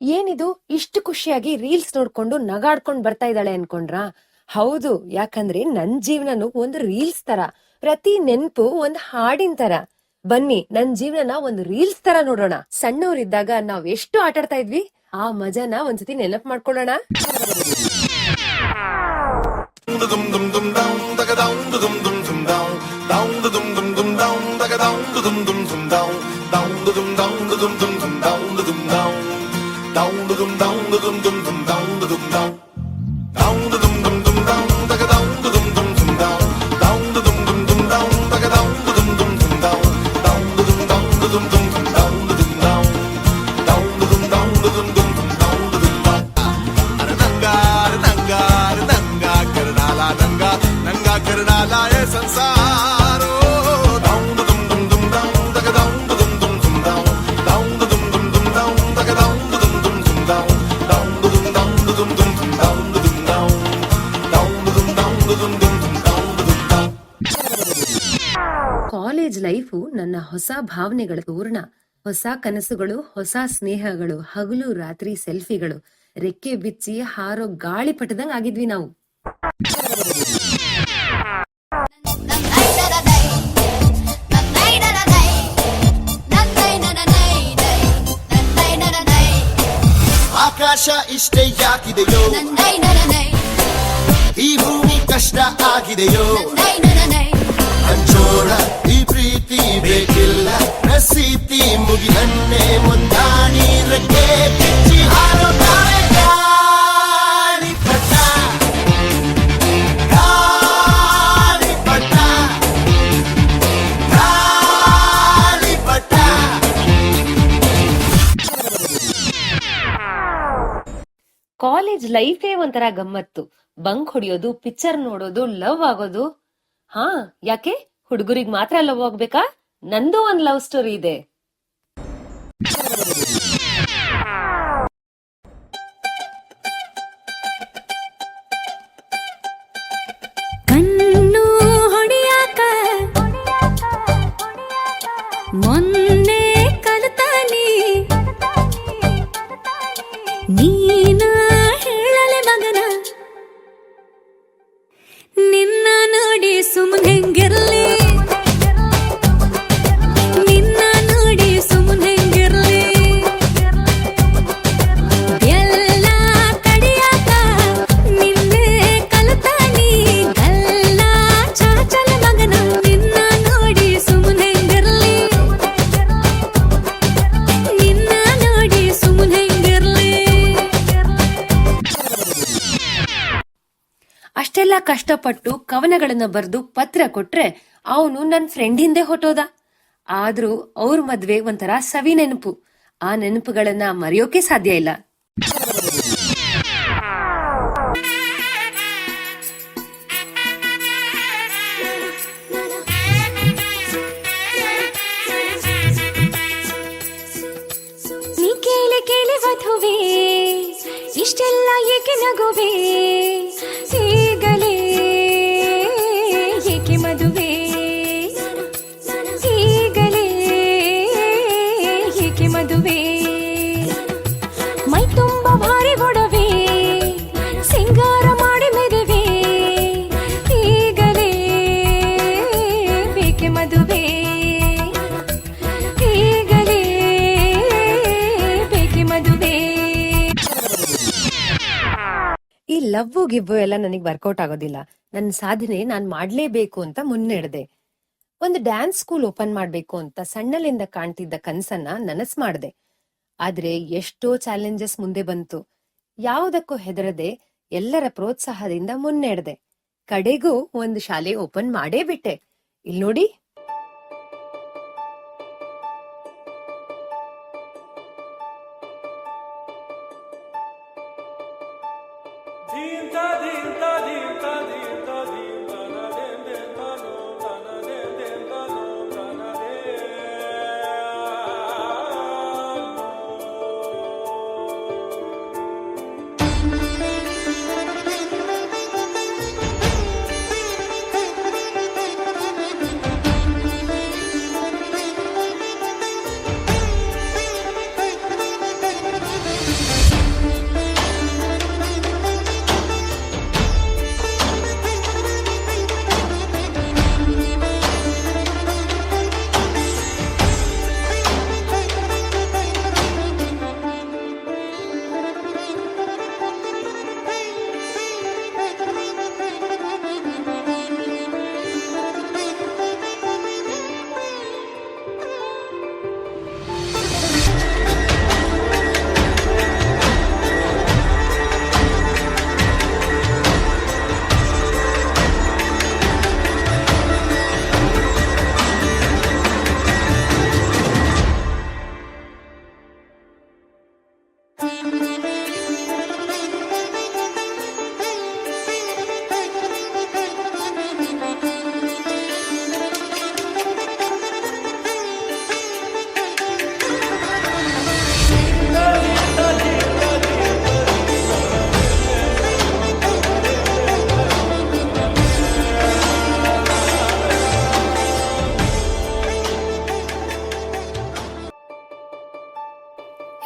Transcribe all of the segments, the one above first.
ಏನಿದು ಇಷ್ಟು ಖುಷಿಯಾಗಿ ರೀಲ್ಸ್ ನೋಡ್ಕೊಂಡು ನಗಾಡ್ಕೊಂಡ್ ಬರ್ತಾ ಇದ್ದಾಳೆ ಅನ್ಕೊಂಡ್ರಾ? ಹೌದು, ಯಾಕಂದ್ರೆ ನನ್ ಜೀವನನು ಒಂದು ರೀಲ್ಸ್ ತರ, ಪ್ರತಿ ನೆನ್ಪು ಒಂದ್ ಹಾಡಿನ ತರ. ಬನ್ನಿ ನನ್ ಜೀವನನ ಒಂದು ರೀಲ್ಸ್ ತರ ನೋಡೋಣ. ಸಣ್ಣವರಿದ್ದಾಗ ನಾವ್ ಎಷ್ಟು ಆಟಾಡ್ತಾ ಇದ್ವಿ, ಆ ಮಜಾನ ಒಂದ್ಸತಿ ನೆನಪು ಮಾಡ್ಕೊಳ್ಳೋಣ. ಕಾಲೇಜ್ ಲೈಫು ನನ್ನ ಹೊಸ ಭಾವನೆಗಳ ತೋರಣ, ಹೊಸ ಕನಸುಗಳು, ಹೊಸ ಸ್ನೇಹಗಳು, ಹಗಲು ರಾತ್ರಿ ಸೆಲ್ಫಿಗಳು, ರೆಕ್ಕೆ ಬಿಚ್ಚಿ ಹಾರೋ ಗಾಳಿಪಟದಂಗ್ ಆಗಿದ್ವಿ ನಾವು. ಆಕಾಶ ಇಷ್ಟೇ ಯಾಕಿದೆಯೋ, ಈ ಭೂಮಿ ಕಷ್ಟ ಆಗಿದೆಯೋ, ಹಂಚೋಣ ಈ ಪ್ರೀತಿ ಬೇಕಿಲ್ಲ, ಪ್ರಸೀತಿ ಮುಗಿದನ್ನೇ ಮುಂದಾಡಿ ರೆಕ್ಕೆ ಬಿಚ್ಚಿ ಹಾರೋ ಗಾಳಿಪಟ, ಗಾಳಿಪಟ, ಗಾಳಿಪಟ. ಕಾಲೇಜ್ ಲೈಫೇ ಒಂಥರ ಗಮ್ಮತ್ತು. ಬಂಕ್ ಹೊಡಿಯೋದು, ಪಿಕ್ಚರ್ ನೋಡೋದು, ಲವ್ ಆಗೋದು. ಹಾ, ಯಾಕೆ ಹುಡುಗರಿಗೆ ಮಾತ್ರ ಲವ್ ಆಗ್ಬೇಕಾ? ನಂದು ಒಂದ್ ಲವ್ ಸ್ಟೋರಿ ಇದೆ. ಕಣ್ಣು ಹೊಡಿಯಾಕ ಮೊನ್ನೆ ಕಲಿತಾನಿ, ನೀನ ಹೇಳಲೆ ಮಗನ, ನಿನ್ನ ನೋಡಿ ಸುಮ್ಮನೆ ಹೆಂಗಿರ್ಲಿ, ನಿನ್ನ ನೋಡಿ ಸುಮ್ಮನೆ ಹೆಂಗಿರ್ಲಿ, ಎಲ್ಲ ತಡಿಯಾಕ ನಿನ್ನೆ ಕಲಿತಾನಿ, ಗಲ್ಲ ಚಾಚಲ ಮಗನ, ನಿನ್ನ ನೋಡಿ ಸುಮ್ಮನೆ ಹೆಂಗಿರ್ಲಿ, ನಿನ್ನ ನೋಡಿ ಸುಮ್ಮನೆ ಹೆಂಗಿರ್ಲಿ. ಅಷ್ಟೆಲ್ಲ ಕಷ್ಟಪಟ್ಟು ಕವನಗಳನ್ನ ಬರೆದು ಪತ್ರ ಕೊಟ್ರೆ ಅವನು ನನ್ ಫ್ರೆಂಡ್ ಹಿಂದೆ ಹೊಟ್ಟೋದ. ಆದ್ರೂ ಅವ್ರ ಮದ್ವೆ ಒಂಥರ ಸವಿ ನೆನಪು. ಆ ನೆನಪುಗಳನ್ನ ಮರೆಯೋಕೆ ಸಾಧ್ಯ ಇಲ್ಲ. ನೀ ಕೇಳಿ ಕೇಳಿ ವಧುವೆ, ಇಷ್ಟೆಲ್ಲ ಏಕೆ ನಗುವೆ, ಈಗಲೇ ಏಕೆ ಮದುವೆ, ಈಗಲೇ ಏಕೆ ಮದುವೆ, ಮೈ ತುಂಬ ಭಾರಿ ಗೊಡವೆ, ಸಿಂಗಾರ ಮಾಡಿ ಮೆದುವೆ, ಈಗಲೇ ಬೇಕೆ ಮದುವೆ, ಈಗಲೇ ಬೇಕೆ ಮದುವೆ. ಈ ಲವ್ವು ಗಿವ್ವು ಎಲ್ಲ ನನಗ್ ವರ್ಕೌಟ್ ಆಗೋದಿಲ್ಲ. ನನ್ನ ಸಾಧನೆ ನಾನ್ ಮಾಡ್ಲೇಬೇಕು ಅಂತ ಮುನ್ನಡೆದೆ. ಒಂದು ಡ್ಯಾನ್ಸ್ ಸ್ಕೂಲ್ ಓಪನ್ ಮಾಡ್ಬೇಕು ಅಂತ ಸಣ್ಣಲಿಂದ ಕಾಣ್ತಿದ್ದ ಕನ್ಸನ್ನ ನನಸ್ ಮಾಡ್ದೆ. ಆದ್ರೆ ಎಷ್ಟೋ ಚಾಲೆಂಜಸ್ ಮುಂದೆ ಬಂತು. ಯಾವುದಕ್ಕೂ ಹೆದರದೆ ಎಲ್ಲರ ಪ್ರೋತ್ಸಾಹದಿಂದ ಮುನ್ನಡೆದೆ. ಕಡೆಗೂ ಒಂದು ಶಾಲೆ ಓಪನ್ ಮಾಡೇ ಬಿಟ್ಟೆ. ಇಲ್ ನೋಡಿ.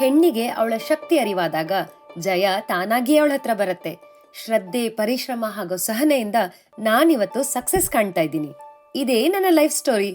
ಹೆಣ್ಣಿಗೆ ಅವಳ ಶಕ್ತಿ ಅರಿವಾದಾಗ ಜಯ ತಾನಾಗಿಯೇ ಅವಳ ಹತ್ರ ಬರುತ್ತೆ. ಶ್ರದ್ಧೆ, ಪರಿಶ್ರಮ ಹಾಗೂ ಸಹನೆಯಿಂದ ನಾನಿವತ್ತು ಸಕ್ಸಸ್ ಕಾಣ್ತಾ ಇದ್ದೀನಿ. ಇದೇ ನನ್ನ ಲೈಫ್ ಸ್ಟೋರಿ.